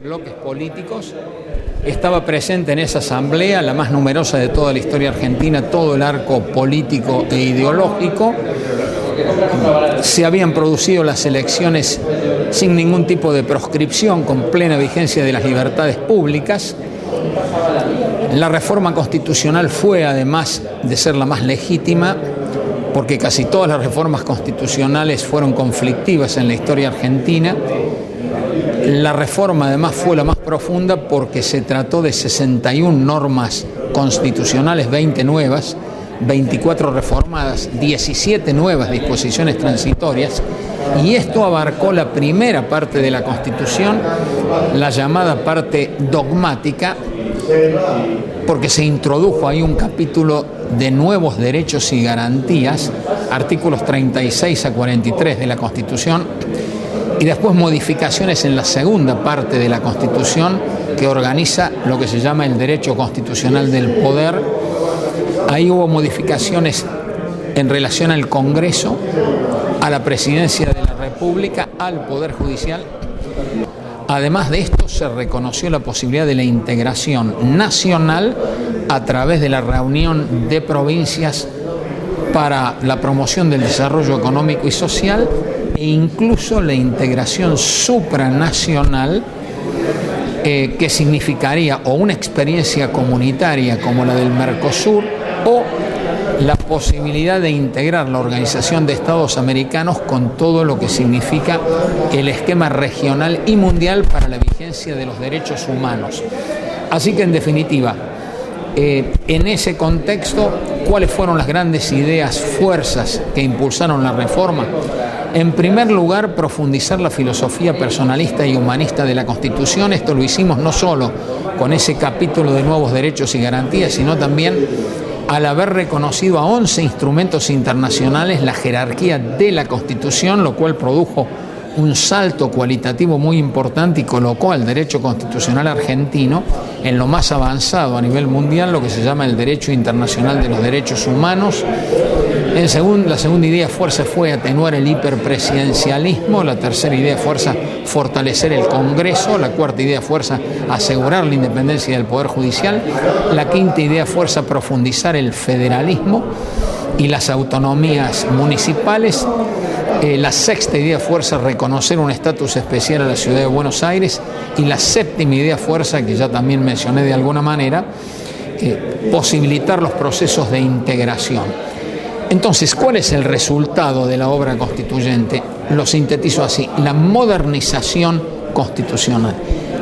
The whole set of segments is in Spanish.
Bloques políticos, estaba presente en esa asamblea, la más numerosa de toda la historia argentina, todo el arco político e ideológico. Se habían producido las elecciones sin ningún tipo de proscripción, con plena vigencia de las libertades públicas. La reforma constitucional fue, además de ser la más legítima, porque casi todas las reformas constitucionales fueron conflictivas en la historia argentina. La reforma además fue la más profunda porque se trató de 61 normas constitucionales, 20 nuevas, 24 reformadas, 17 nuevas disposiciones transitorias, y esto abarcó la primera parte de la Constitución, la llamada parte dogmática, porque se introdujo ahí un capítulo de nuevos derechos y garantías, artículos 36 a 43 de la Constitución, y después modificaciones en la segunda parte de la Constitución que organiza lo que se llama el derecho constitucional del poder. Ahí hubo modificaciones en relación al Congreso, a la Presidencia de la República, al Poder Judicial. Además de esto, se reconoció la posibilidad de la integración nacional a través de la reunión de provincias para la promoción del desarrollo económico y social, e incluso la integración supranacional, que significaría o una experiencia comunitaria como la del Mercosur o la posibilidad de integrar la Organización de Estados Americanos con todo lo que significa el esquema regional y mundial para la vigencia de los derechos humanos. Así que, en definitiva, en ese contexto, ¿cuáles fueron las grandes ideas, fuerzas que impulsaron la reforma? En primer lugar, profundizar la filosofía personalista y humanista de la Constitución. Esto lo hicimos no solo con ese capítulo de nuevos derechos y garantías, sino también al haber reconocido a 11 instrumentos internacionales la jerarquía de la Constitución, lo cual produjo un salto cualitativo muy importante y colocó al derecho constitucional argentino en lo más avanzado a nivel mundial, lo que se llama el derecho internacional de los derechos humanos. La segunda idea fuerza fue atenuar el hiperpresidencialismo. La tercera idea fuerza, fortalecer el Congreso. La cuarta idea fuerza, asegurar la independencia del Poder Judicial. La quinta idea fuerza, profundizar el federalismo y las autonomías municipales. La sexta idea fuerza, reconocer un estatus especial a la ciudad de Buenos Aires. Y la séptima idea fuerza, que ya también mencioné de alguna manera, posibilitar los procesos de integración. Entonces, ¿cuál es el resultado de la obra constituyente? Lo sintetizo así: la modernización constitucional.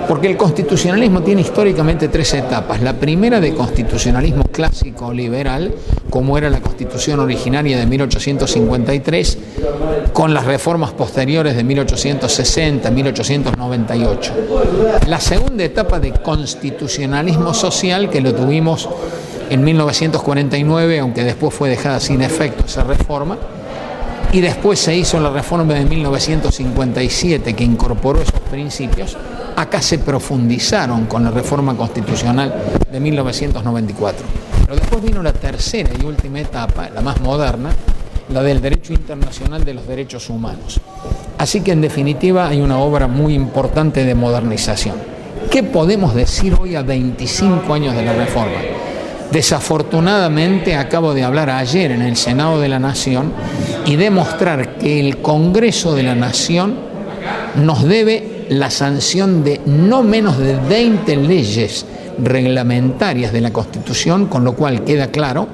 Porque el constitucionalismo tiene históricamente tres etapas. La primera, de constitucionalismo clásico liberal, como era la Constitución originaria de 1853, con las reformas posteriores de 1860, 1898. La segunda etapa, de constitucionalismo social, que lo tuvimos en 1949, aunque después fue dejada sin efecto esa reforma, y después se hizo la reforma de 1957 que incorporó esos principios. Acá se profundizaron con la reforma constitucional de 1994. Pero después vino la tercera y última etapa, la más moderna, la del derecho internacional de los derechos humanos. Así que, en definitiva, hay una obra muy importante de modernización. ¿Qué podemos decir hoy a 25 años de la reforma? Desafortunadamente, acabo de hablar ayer en el Senado de la Nación y demostrar que el Congreso de la Nación nos debe la sanción de no menos de 20 leyes reglamentarias de la Constitución, con lo cual queda claro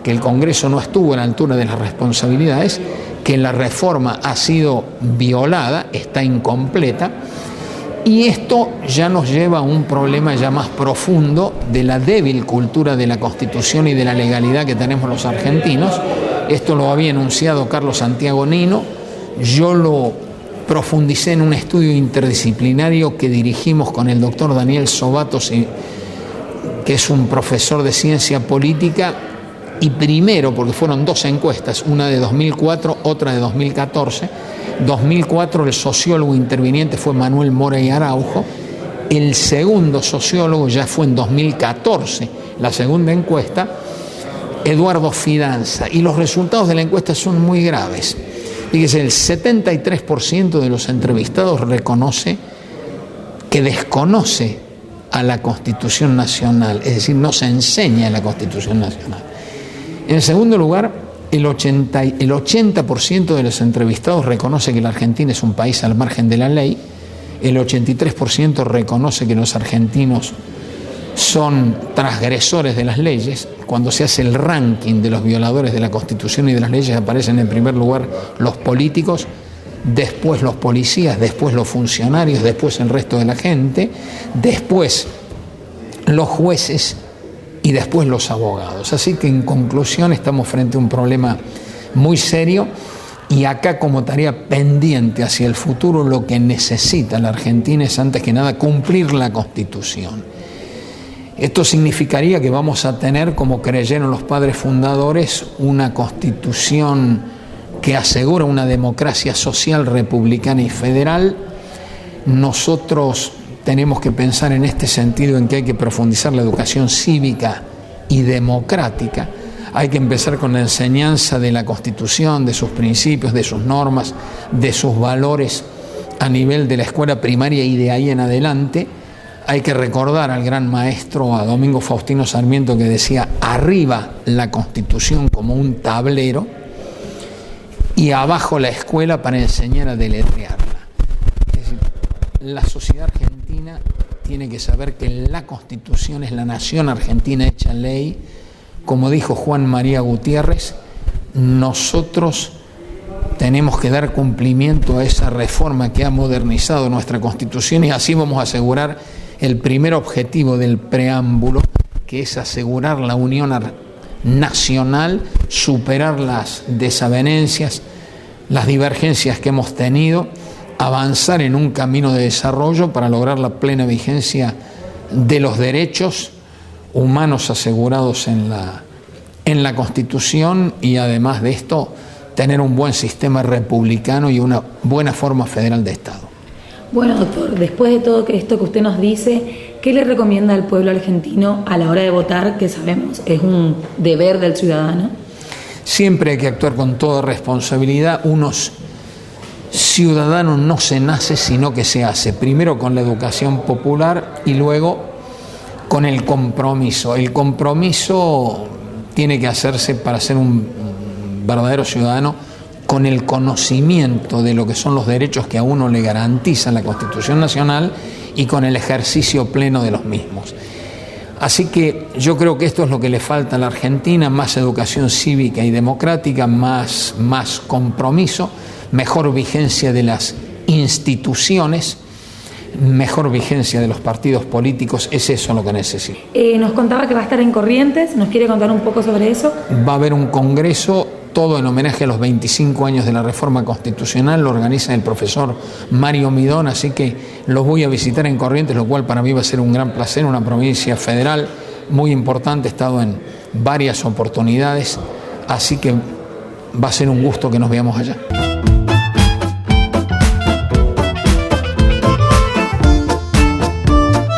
que el Congreso no estuvo a la altura de las responsabilidades, que la reforma ha sido violada, está incompleta. Y esto ya nos lleva a un problema ya más profundo de la débil cultura de la Constitución y de la legalidad que tenemos los argentinos. Esto lo había enunciado Carlos Santiago Nino. Yo lo profundicé en un estudio interdisciplinario que dirigimos con el doctor Daniel Sobatos, que es un profesor de ciencia política, y primero, porque fueron dos encuestas, una de 2004, otra de 2014. 2004 el sociólogo interviniente fue Manuel Mora y Araujo, El segundo sociólogo ya fue en 2014, la segunda encuesta, Eduardo Fidanza, y los resultados de la encuesta son muy graves. Fíjese, el 73% de los entrevistados reconoce que desconoce a la Constitución Nacional, es decir, no se enseña en la Constitución Nacional. En segundo lugar, el 80% de los entrevistados reconoce que la Argentina es un país al margen de la ley, el 83% reconoce que los argentinos son transgresores de las leyes. Cuando se hace el ranking de los violadores de la Constitución y de las leyes, aparecen en primer lugar los políticos, después los policías, después los funcionarios, después el resto de la gente, después los jueces y después los abogados. Así que en conclusión estamos frente a un problema muy serio y acá como tarea pendiente hacia el futuro lo que necesita la Argentina es antes que nada cumplir la Constitución. Esto significaría que vamos a tener, como creyeron los padres fundadores, una Constitución que asegura una democracia social, republicana y federal. Nosotros tenemos que pensar en este sentido, en que hay que profundizar la educación cívica y democrática. Hay que empezar con la enseñanza de la Constitución, de sus principios, de sus normas, de sus valores a nivel de la escuela primaria y de ahí en adelante. Hay que recordar al gran maestro, a Domingo Faustino Sarmiento, que decía: arriba la Constitución como un tablero y abajo la escuela para enseñar a deletrearla. Es decir, la sociedad argentina tiene que saber que la Constitución es la nación argentina hecha ley. Como dijo Juan María Gutiérrez, nosotros tenemos que dar cumplimiento a esa reforma que ha modernizado nuestra Constitución y así vamos a asegurar el primer objetivo del preámbulo, que es asegurar la unión nacional, superar las desavenencias, las divergencias que hemos tenido, avanzar en un camino de desarrollo para lograr la plena vigencia de los derechos humanos asegurados en la Constitución y además de esto tener un buen sistema republicano y una buena forma federal de Estado. Bueno, doctor, después de todo esto que usted nos dice, ¿qué le recomienda al pueblo argentino a la hora de votar, que sabemos es un deber del ciudadano? Siempre hay que actuar con toda responsabilidad. Unos ciudadanos no se nace, sino que se hace. Primero con la educación popular y luego con el compromiso. El compromiso tiene que hacerse para ser un verdadero ciudadano con el conocimiento de lo que son los derechos que a uno le garantiza la Constitución Nacional y con el ejercicio pleno de los mismos. Así que yo creo que esto es lo que le falta a la Argentina: más educación cívica y democrática, más compromiso, mejor vigencia de las instituciones, mejor vigencia de los partidos políticos. Es eso lo que necesita. Nos contaba que va a estar en Corrientes, ¿nos quiere contar un poco sobre eso? Va a haber un congreso, todo en homenaje a los 25 años de la reforma constitucional, lo organiza el profesor Mario Midón, así que los voy a visitar en Corrientes, lo cual para mí va a ser un gran placer, una provincia federal muy importante, he estado en varias oportunidades, así que va a ser un gusto que nos veamos allá.